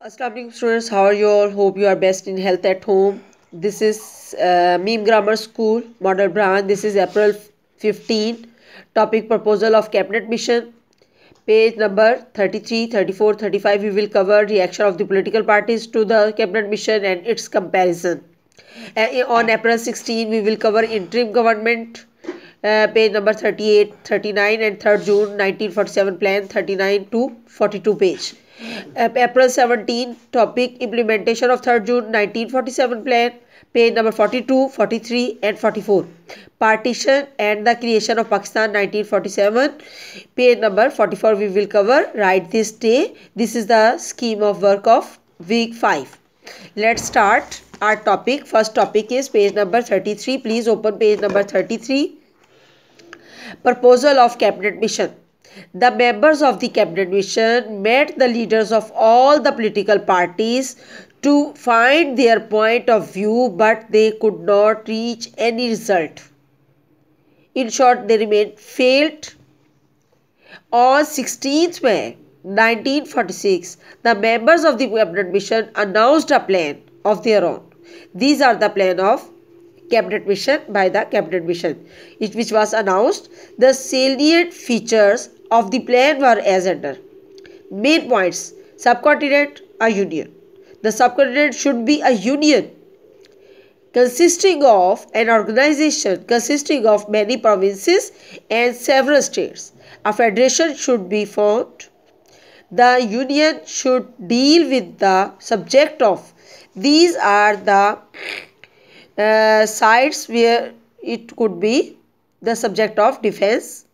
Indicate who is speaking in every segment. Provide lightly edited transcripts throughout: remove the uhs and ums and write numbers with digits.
Speaker 1: Assalamualaikum students, how are you all? Hope you are best in health at home. This is Meme Grammar School, Model Branch. This is April 15. Topic Proposal of Cabinet Mission. Page number 33, 34, 35. We will cover reaction of the political parties to the Cabinet Mission and its comparison. On April 16, we will cover interim government. Page number 38, 39 and 3rd June 1947 plan 39 to 42 page. April 17 topic implementation of 3rd June 1947 plan page number 42, 43 and 44. Partition and the creation of Pakistan 1947 page number 44 we will cover. Write this day. This is the scheme of work of week 5. Let's start our topic. First topic is page number 33. Please open page number 33. Proposal of Cabinet Mission. The members of the Cabinet Mission met the leaders of all the political parties to find their point of view, but they could not reach any result. In short, they remained failed. On 16th May 1946, the members of the Cabinet Mission announced a plan of their own. These are the plan of Cabinet Mission by the Cabinet Mission, which was announced. The salient features of the plan were as under. Main points: subcontinent, a union. The subcontinent should be a union consisting of an organization consisting of many provinces and several states. A federation should be formed. The union should deal with the subject of. These are the sides where it could be the subject of defense,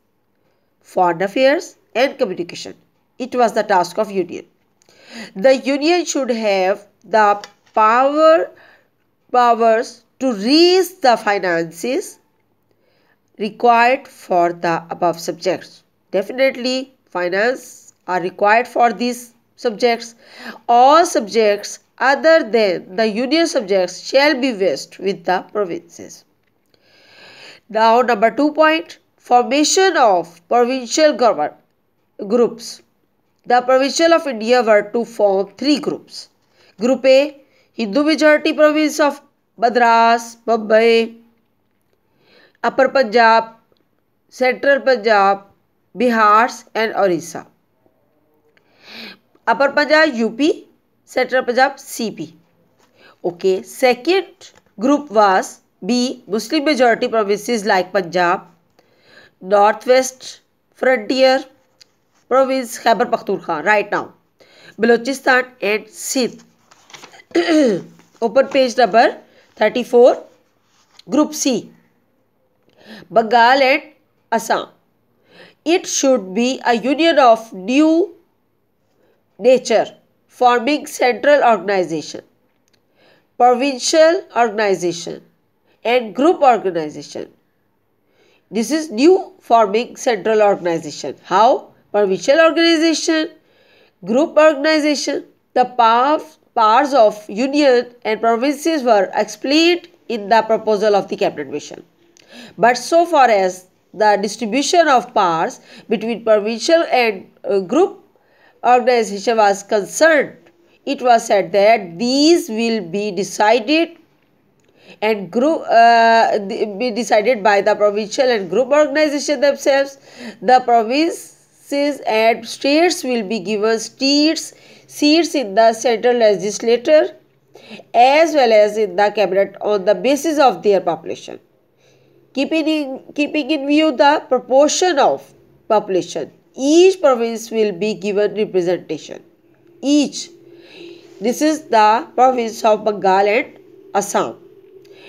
Speaker 1: foreign affairs and communication. It was the task of union. The union should have the powers to raise the finances required for the above subjects. Definitely finance are required for these subjects. All subjects other than the union subjects shall be vested with the provinces. Now number 2 point, formation of provincial government groups. The provincial of India were to form 3 groups. Group A, Hindu majority province of Madras, Mumbai, Upper Punjab, Central Punjab, Bihar and Orissa. Upper Punjab UP, Central Punjab CP. Okay, second group was B, Muslim majority provinces like Punjab, Northwest Frontier Province Khyber Pakhtunkhwa right now, Balochistan and Sindh. Open page number 34. Group C, Bengal and Assam. It should be a union of new nature forming central organization, provincial organization and group organization. This is new forming central organization. How? Provincial organization, group organization. The powers of union and provinces were explained in the proposal of the Cabinet Mission. But so far as the distribution of powers between provincial and group organization was concerned, it was said that these will be decided and be decided by the provincial and group organization themselves. The provinces and states will be given seats in the central legislature as well as in the cabinet on the basis of their population. Keeping in view the proportion of population, each province will be given representation. Each. This is the province of Bengal and Assam.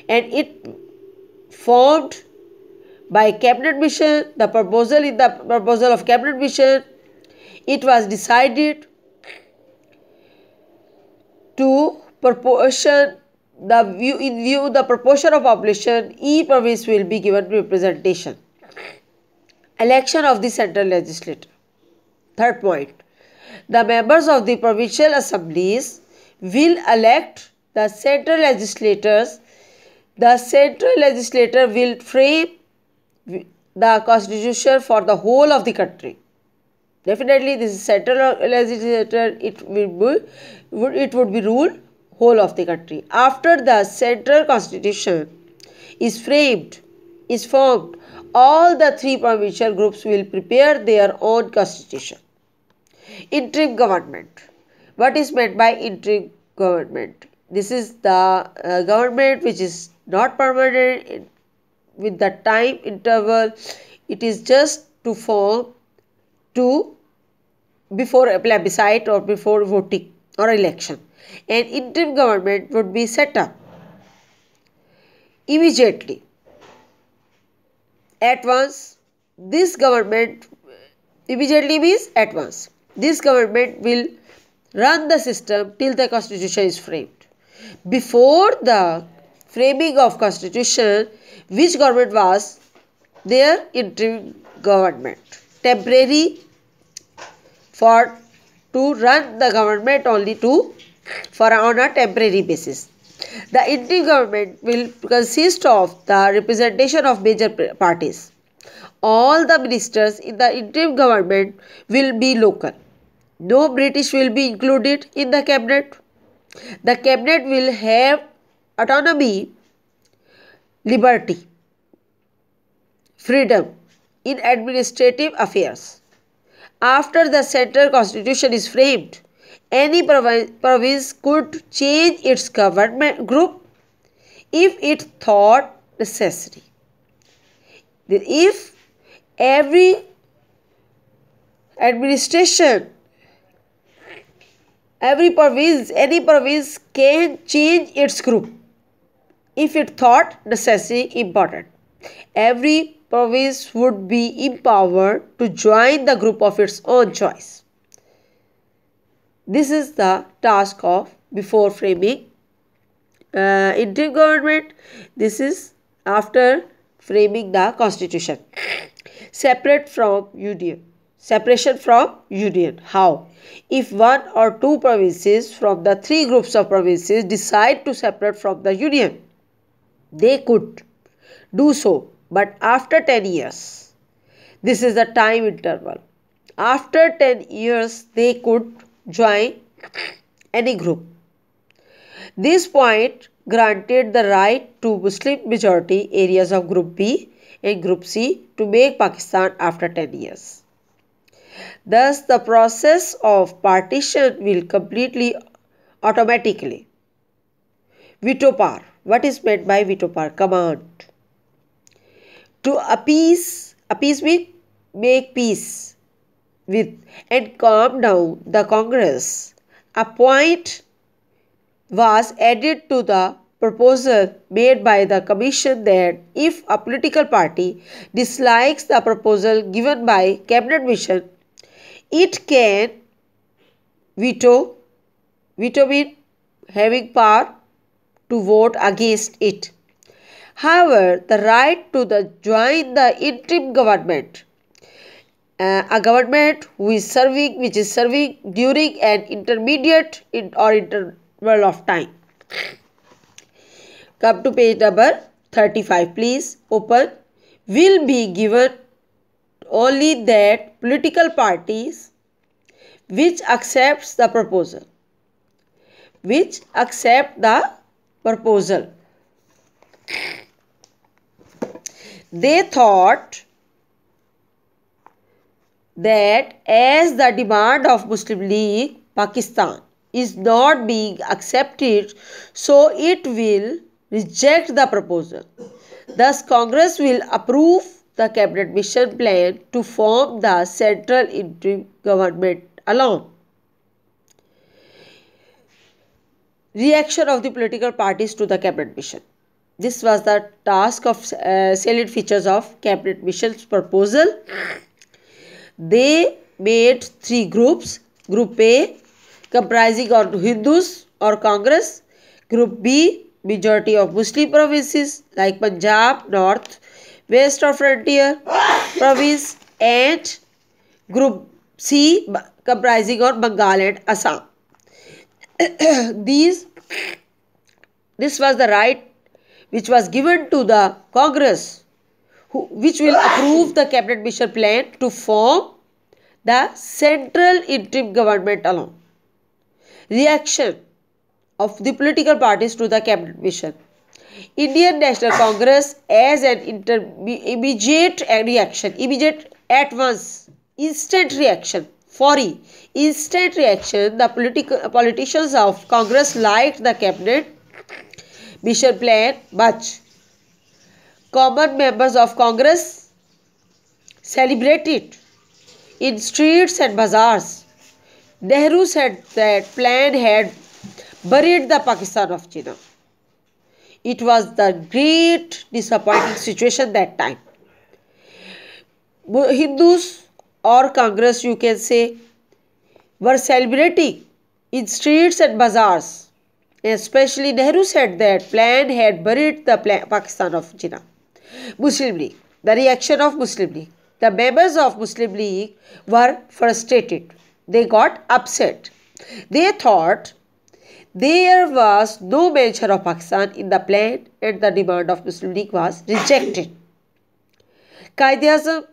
Speaker 1: And it formed by Cabinet Mission. The proposal in the proposal of Cabinet Mission, it was decided to proportion in view the proportion of population, each province will be given representation. Election of the central legislature. Third point, the members of the provincial assemblies will elect the central legislators. The central legislature will frame the constitution for the whole of the country. Definitely, this is central legislature. It would be rule whole of the country. After the central constitution is framed, is formed, all the three provincial groups will prepare their own constitution. Interim government. What is meant by interim government? This is the government which is not permanent with the time interval. It is just to form to before a plebiscite or before voting or election. An interim government would be set up immediately at once. This government immediately means at once. This government will run the system till the constitution is framed. Before the framing of constitution, which government was there? Interim government, temporary, for to run the government only for on a temporary basis. The interim government will consist of the representation of major parties. All the ministers in the interim government will be local. No British will be included in the cabinet. The cabinet will have autonomy, liberty, freedom in administrative affairs. After the central constitution is framed, any province could change its government group if it thought necessary. If every administration, any province can change its group if it thought necessary important. Every province would be empowered to join the group of its own choice. This is the task of before framing interim government. This is after framing the constitution. Separation from union. How? If one or two provinces from the three groups of provinces decide to separate from the union, they could do so, but after 10 years. This is the time interval. After 10 years, they could join any group. This point granted the right to Muslim majority areas of Group B and Group C to make Pakistan after 10 years. Thus, the process of partition will completely automatically. Veto power. What is meant by veto power? Command. To appease means make peace with and calm down the Congress. A point was added to the proposal made by the Commission that if a political party dislikes the proposal given by Cabinet Mission, it can veto means having power to vote against it. However, the right to join the interim government, a government which is serving during an intermediate or interval of time. Come to page number 35, please. Open. Will be given only that political parties which accepts the proposal. Which accept the proposal. They thought that as the demand of Muslim League Pakistan is not being accepted, so it will reject the proposal. Thus, Congress will approve the Cabinet Mission plan to form the central interim government alone. Reaction of the political parties to the Cabinet Mission. This was the task of salient features of Cabinet Mission's proposal. They made three groups. Group A comprising of Hindus or Congress. Group B majority of Muslim provinces like Punjab, North, West or Frontier province, and Group C comprising of Bengal and Assam. This was the right which was given to the Congress, which will approve the Cabinet Mission plan to form the central interim government alone. Reaction of the political parties to the cabinet mission. Indian National Congress as an immediate reaction, immediate at once, instant reaction, instant reaction. The politicians of Congress liked the cabinet mission plan much. Common members of Congress celebrated in streets and bazaars. Nehru said that plan had buried the Pakistan of Jinnah. It was the great disappointing situation that time. Hindus or Congress, you can say, were celebrating in streets and bazaars. Especially Nehru said that plan had buried the Pakistan of Jinnah. Muslim League. The reaction of Muslim League. The members of Muslim League were frustrated. They got upset. They thought there was no mention of Pakistan in the plan and the demand of Muslim League was rejected. Quaid-e-Azam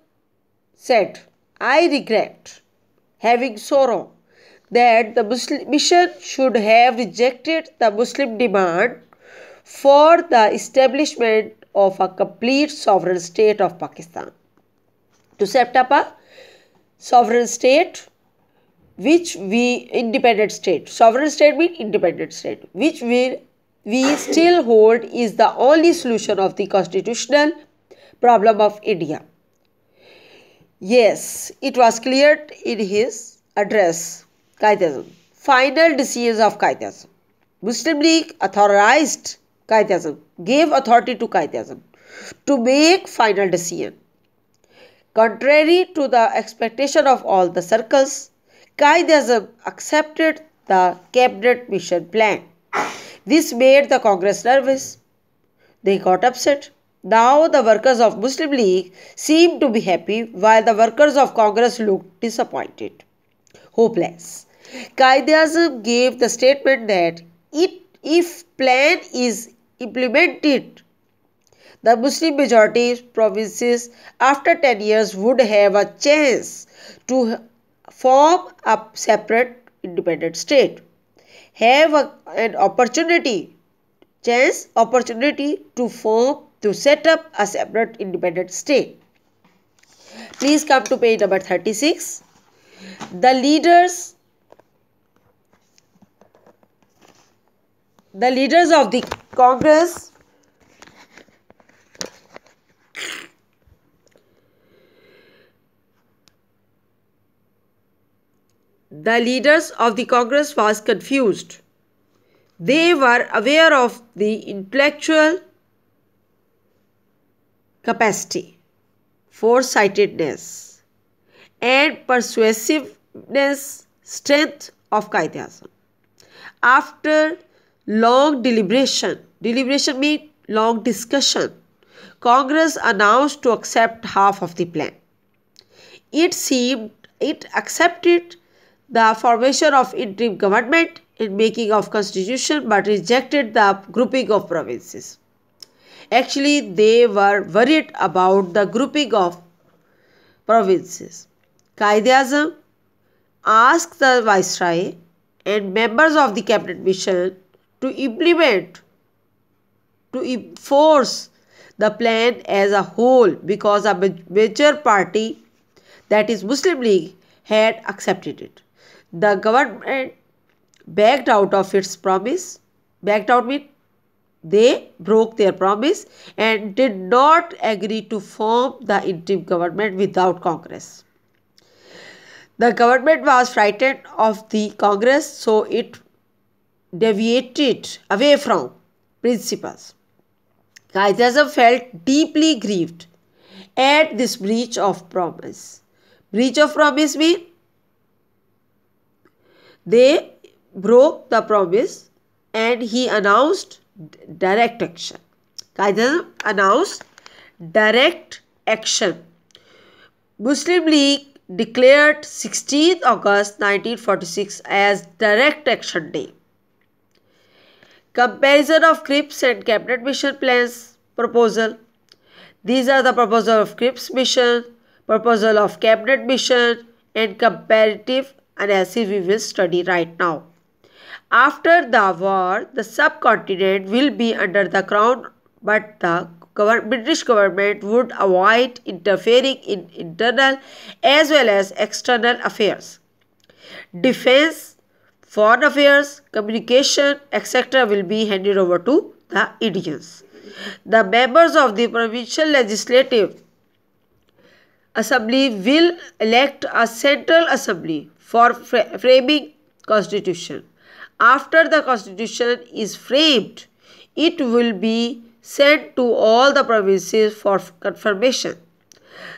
Speaker 1: said, I regret having sorrow that the Muslim mission should have rejected the Muslim demand for the establishment of a complete sovereign state of Pakistan. To set up a sovereign state, independent state. Sovereign state means independent state, which we still hold is the only solution of the constitutional problem of India. Yes, it was cleared in his address. Quaid-e-Azam. Final decisions of Quaid-e-Azam. Muslim League authorized Quaid-e-Azam, gave authority to Quaid-e-Azam to make final decision. Contrary to the expectation of all the circles, Quaid-e-Azam accepted the cabinet mission plan. This made the Congress nervous. They got upset. Now the workers of Muslim League seemed to be happy while the workers of Congress looked disappointed, hopeless. Quaid-e-Azam gave the statement that if plan is implemented, the Muslim majority provinces after 10 years would have a chance to form a separate independent state, have an opportunity to set up a separate independent state. Please come to page number 36. The leaders of the Congress was confused. They were aware of the intellectual capacity, foresightedness, and persuasiveness strength of Quaid-e-Azam. After long deliberation means long discussion, Congress announced to accept half of the plan. It accepted the formation of interim government and making of constitution but rejected the grouping of provinces. Actually, they were worried about the grouping of provinces. Quaid-e-Azam asked the Viceroy and members of the cabinet mission to enforce the plan as a whole because a major party, that is Muslim League, had accepted it. The government backed out of its promise. Backed out means they broke their promise and did not agree to form the interim government without Congress. The government was frightened of the Congress, so it deviated away from principles. Quaid-e-Azam felt deeply grieved at this breach of promise. Breach of promise means they broke the promise and he announced direct action. Quaid-e-Azam announced direct action. Muslim League declared 16th August 1946 as Direct Action Day. Comparison of Cripps and Cabinet Mission Plans proposal. These are the proposal of Cripps Mission, proposal of Cabinet Mission and comparative analysis we will study right now. After the war, the subcontinent will be under the crown, but the British government would avoid interfering in internal as well as external affairs. Defense, foreign affairs, communication, etc. will be handed over to the Indians. The members of the provincial legislative assembly will elect a central assembly for framing constitution. After the constitution is framed, it will be sent to all the provinces for confirmation.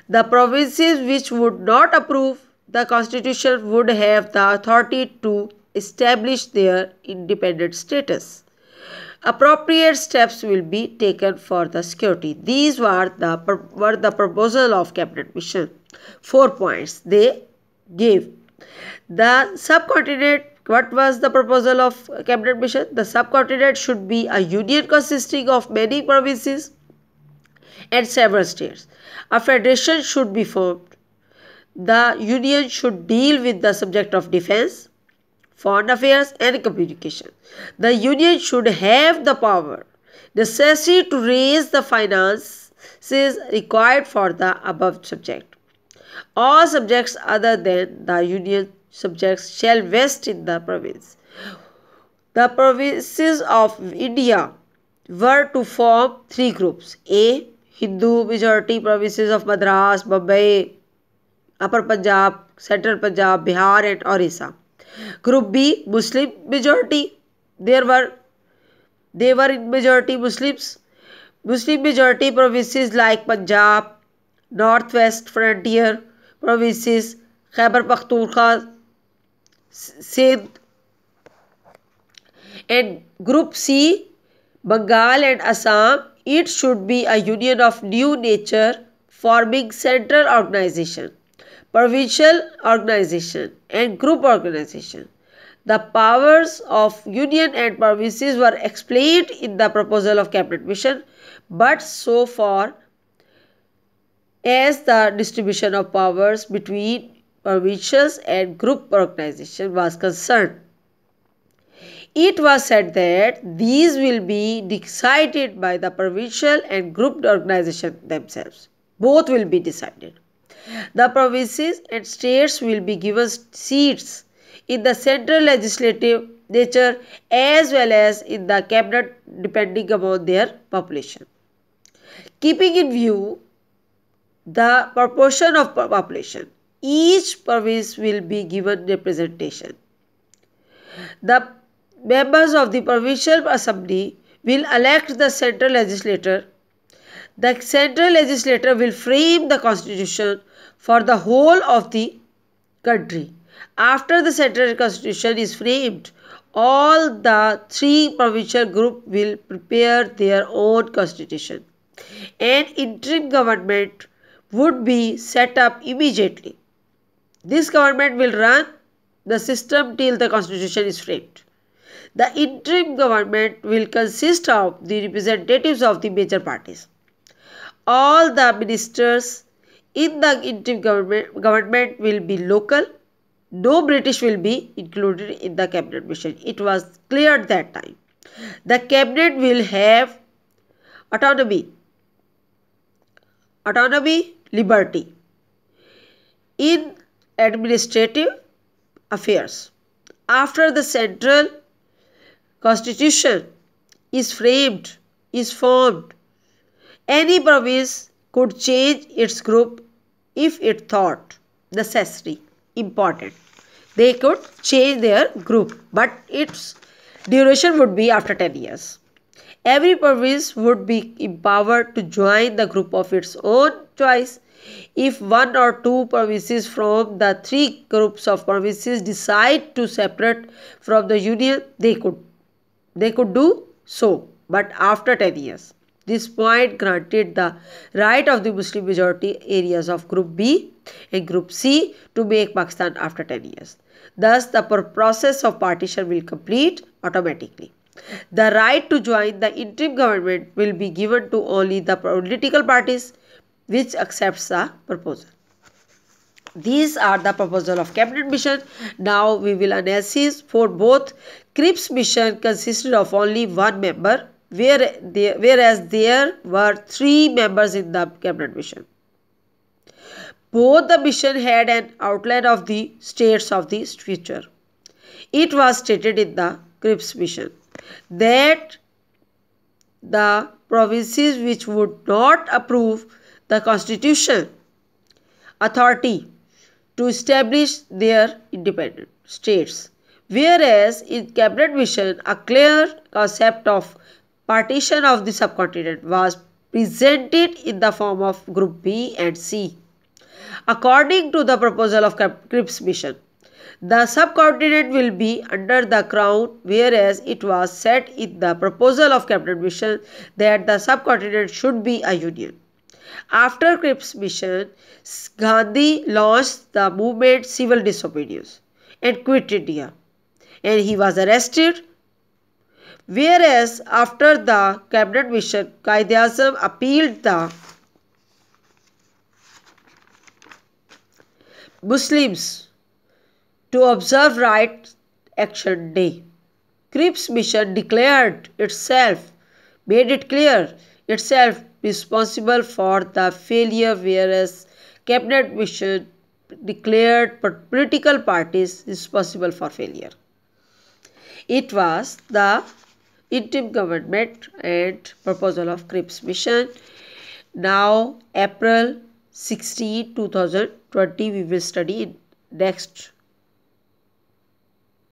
Speaker 1: The provinces which would not approve the constitution would have the authority to establish their independent status. Appropriate steps will be taken for the security. These were the proposal of cabinet mission. 4 points they gave. The subcontinent, what was the proposal of cabinet mission? The subcontinent should be a union consisting of many provinces and several states. A federation should be formed. The union should deal with the subject of defense, foreign affairs and communication. The union should have the power necessary to raise the finances required for the above subject. All subjects other than the union subjects shall vest in the province. The provinces of India were to form 3 groups. A. Hindu majority provinces of Madras, Bombay, Upper Punjab, Central Punjab, Bihar and Orissa. Group B, Muslim majority. They were in majority Muslims. Muslim majority provinces like Punjab, Northwest Frontier provinces, Khyber Pakhtunkhwa, Sindh. And Group C, Bengal and Assam. It should be a union of new nature forming central organization, provincial organization and group organization. The powers of union and provinces were explained in the proposal of cabinet mission, but so far as the distribution of powers between provincials and group organization was concerned, it was said that these will be decided by the provincial and group organization themselves. Both will be decided. The provinces and states will be given seats in the central legislative nature as well as in the cabinet depending upon their population. Keeping in view the proportion of population, each province will be given representation. The members of the provincial assembly will elect the central legislature. The central legislature will frame the constitution for the whole of the country. After the central constitution is framed, all the 3 provincial groups will prepare their own constitution. An interim government would be set up immediately. This government will run the system till the constitution is framed. The interim government will consist of the representatives of the major parties. All the ministers in the interim government will be local. No British will be included in the cabinet mission. It was clear at that time. The cabinet will have autonomy, liberty in administrative affairs. After the central constitution is formed, any province could change its group if it thought necessary, important. They could change their group, but its duration would be after 10 years. Every province would be empowered to join the group of its own choice. If 1 or 2 provinces from the 3 groups of provinces decide to separate from the union, they could do so, but after 10 years. This point granted the right of the Muslim majority areas of Group B and Group C to make Pakistan after 10 years. Thus, the process of partition will complete automatically. The right to join the interim government will be given to only the political parties which accepts the proposal. These are the proposal of cabinet mission. Now we will analyze for both. Cripps mission consisted of only one member, whereas there were three members in the cabinet mission. Both the mission had an outline of the states of the future. It was stated in the Cripps mission that the provinces which would not approve the constitution authority to establish their independent states, whereas in cabinet mission a clear concept of partition of the subcontinent was presented in the form of group B and C. According to the proposal of Cripps mission, the subcontinent will be under the crown, whereas it was said in the proposal of cabinet mission that the subcontinent should be a union. After Cripps mission, Gandhi launched the movement Civil Disobedience and quit India, and he was arrested. Whereas after the cabinet mission, Quaid-e-Azam appealed the Muslims to observe Right Action Day. Cripps mission made it clear itself responsible for the failure, whereas cabinet mission declared political parties responsible for failure. It was the interim government and proposal of Cripps mission. Now April 16, 2020 we will study in next